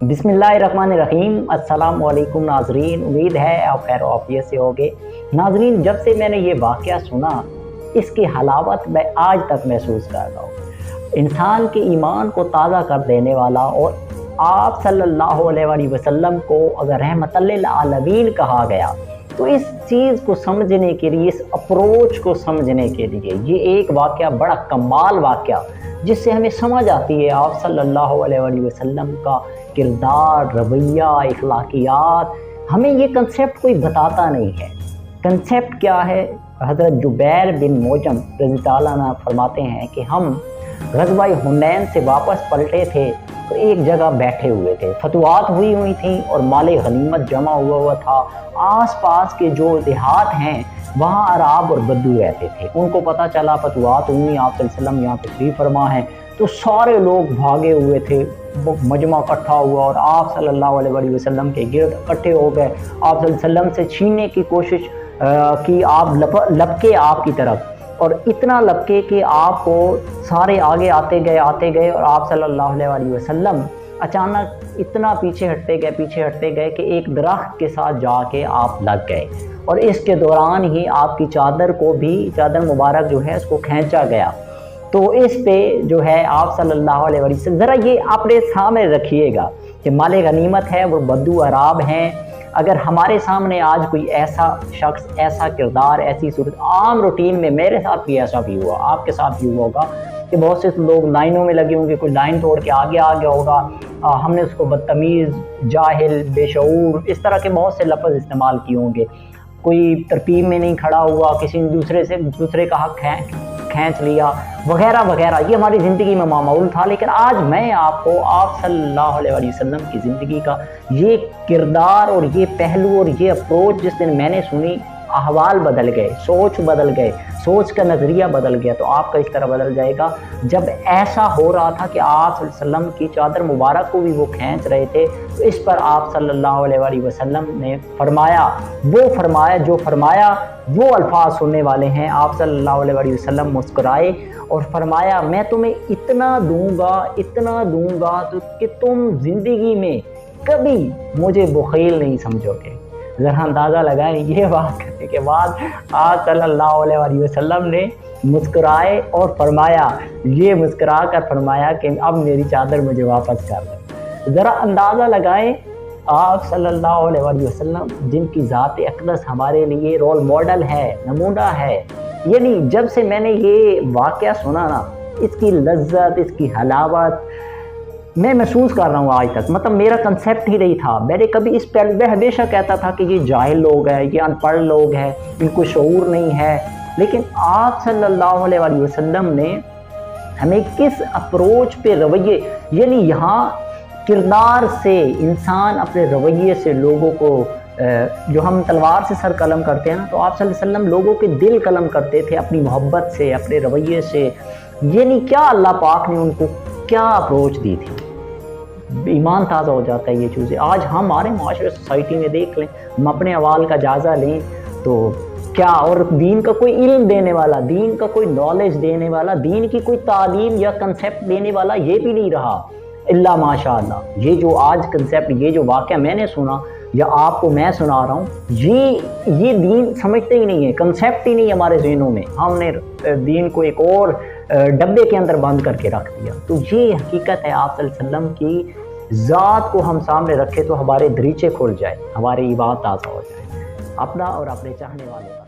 बिस्मिल्लाहिर्रहमानिर्रहीम। अस्सलाम वालेकुम नाजरीन, उम्मीद है आप खैर आफियत से होगे। नाजरीन, जब से मैंने ये वाक़या सुना, इसकी हलावत मैं आज तक महसूस कर रहा हूँ। इंसान के ईमान को ताज़ा कर देने वाला, और आप सल्लल्लाहु अलैहि वसल्लम को अगर रहमतल लिल आलमीन कहा गया, तो इस चीज़ को समझने के लिए, इस अप्रोच को समझने के लिए ये एक वाक़या बड़ा कमाल वाक़या, जिससे हमें समझ आती है आप सल्लल्लाहु अलैहि वसल्लम का किरदार, रवैया, इखलाकियात। हमें ये कंसेप्ट कोई बताता नहीं है। कंसेप्ट क्या है? हज़रत जुबैर बिन मोजम रज़ी ताला अन्हु फरमाते हैं कि हम ग़ज़वा हुनैन से वापस पलटे थे तो एक जगह बैठे हुए थे, फतवात हुई थी और माले गनीमत जमा हुआ था। आस पास के जो देहात हैं वहाँ अराब और बद्दू रहते थे। उनको पता चला फतवात हुई, आप सल्लल्लाहु अलैहि वसल्लम यहाँ तशरीफ़ फरमा है, तो सारे लोग भागे हुए थे, मजमा इकट्ठा हुआ और आप सल्लल्लाहु अलैहि वसल्लम के गिर्द इकट्ठे हो गए। आप सल्लल्लाहु अलैहि वसल्लम से छीनने की कोशिश की, आप लपके आपकी तरफ, और इतना लपके कि आपको सारे आगे आते गए और आप सल्लल्लाहु अलैहि वसल्लम अचानक इतना पीछे हटते गए कि एक दरख्त के साथ जाके आप लग गए, और इसके दौरान ही आपकी चादर मुबारक जो है उसको खींचा गया। तो इस पे जो है आप सल्लल्लाहु अलैहि वसल्लम, ज़रा ये अपने सामने रखिएगा कि माले गनीमत है, वो बद्दू अराब हैं। अगर हमारे सामने आज कोई ऐसा शख्स, ऐसा किरदार, ऐसी सूरत, आम रूटीन में मेरे साथ भी ऐसा भी हुआ, आपके साथ भी हुआ होगा कि बहुत से लोग लाइनों में लगे होंगे, कोई लाइन तोड़ के आगे आ गया होगा, हमने उसको बदतमीज़, जाहिल, बेशऊर, इस तरह के बहुत से लफ्ज़ इस्तेमाल किए होंगे। कोई तरतीब में नहीं खड़ा हुआ, किसी ने दूसरे का हक खींच लिया, वगैरह वगैरह। ये हमारी ज़िंदगी में मामूल था। लेकिन आज मैं आपको आप सल्लल्लाहु अलैहि वसल्लम की ज़िंदगी का ये किरदार और ये पहलू और ये अप्रोच जिस दिन मैंने सुनी, अहवाल बदल गए, सोच का नज़रिया बदल गया। तो आपका इस तरह बदल जाएगा। जब ऐसा हो रहा था कि आप सल्लल्लाहु अलैहि वसल्लम की चादर मुबारक को भी वो खींच रहे थे, तो इस पर आप सल्लल्लाहु अलैहि वसल्लम ने फरमाया वो अल्फाज सुनने वाले हैं। आप सल्लल्लाहु अलैहि वसल्लम मुस्कुराए और फरमाया, मैं तुम्हें इतना दूंगा तो कि तुम ज़िंदगी में कभी मुझे बख़ील नहीं समझोगे। ज़रा अंदाज़ा लगाएं, ये बात करने के बाद आप सल्लल्लाहु अलैहि वसल्लम ने मुस्कुराए और फरमाया, ये मुस्कुरा कर फरमाया कि अब मेरी चादर मुझे वापस कर दो। ज़रा अंदाज़ा लगाएं, आप सल्लल्लाहु अलैहि वसल्लम जिनकी ज़ात अक़दस हमारे लिए रोल मॉडल है, नमूना है। यानी जब से मैंने ये वाक़या सुना ना, इसकी लज्जत, इसकी हलावत मैं महसूस कर रहा हूँ आज तक। मतलब मेरा कंसेप्ट ही नहीं था। मैंने कभी इस पर, मैं हमेशा कहता था कि ये जाहिल लोग हैं, ये अनपढ़ लोग हैं, इनको शऊर नहीं है। लेकिन आप सल्लल्लाहु अलैहि वसल्लम ने हमें किस अप्रोच पे, रवैये, यानी यहाँ किरदार से, इंसान अपने रवैये से लोगों को, जो हम तलवार से सर कलम करते हैं ना, तो आप सल्लल्लाहु अलैहि वसल्लम लोगों के दिल कलम करते थे अपनी मोहब्बत से, अपने रवैये से। यानी क्या अल्लाह पाक ने उनको क्या अप्रोच दी थी। ईमान ताज़ा हो जाता है ये चीज़ें। आज हमारे माशरे, सोसाइटी में देख लें, हम अपने अवाल का जायज़ा लें तो क्या, और दीन का कोई इल्म देने वाला, दीन का कोई नॉलेज देने वाला, दीन की कोई तालीम या कंसेप्ट देने वाला ये भी नहीं रहा, इल्ला माशाअल्लाह। ये जो आज कंसेप्ट, ये जो वाक़या मैंने सुना या आपको मैं सुना रहा हूँ, ये दीन समझते ही नहीं है, कंसेप्ट ही नहीं हमारे ज़हनों में। हमने दीन को एक और डब्बे के अंदर बंद करके रख दिया। तो ये हकीकत है, आप सल्लल्लाहु अलैहि वसल्लम की ज़ात को हम सामने रखें तो हमारे दरीचे खुल जाए, हमारी इबादत ताज़ा हो जाए। अपना और अपने चाहने वालों का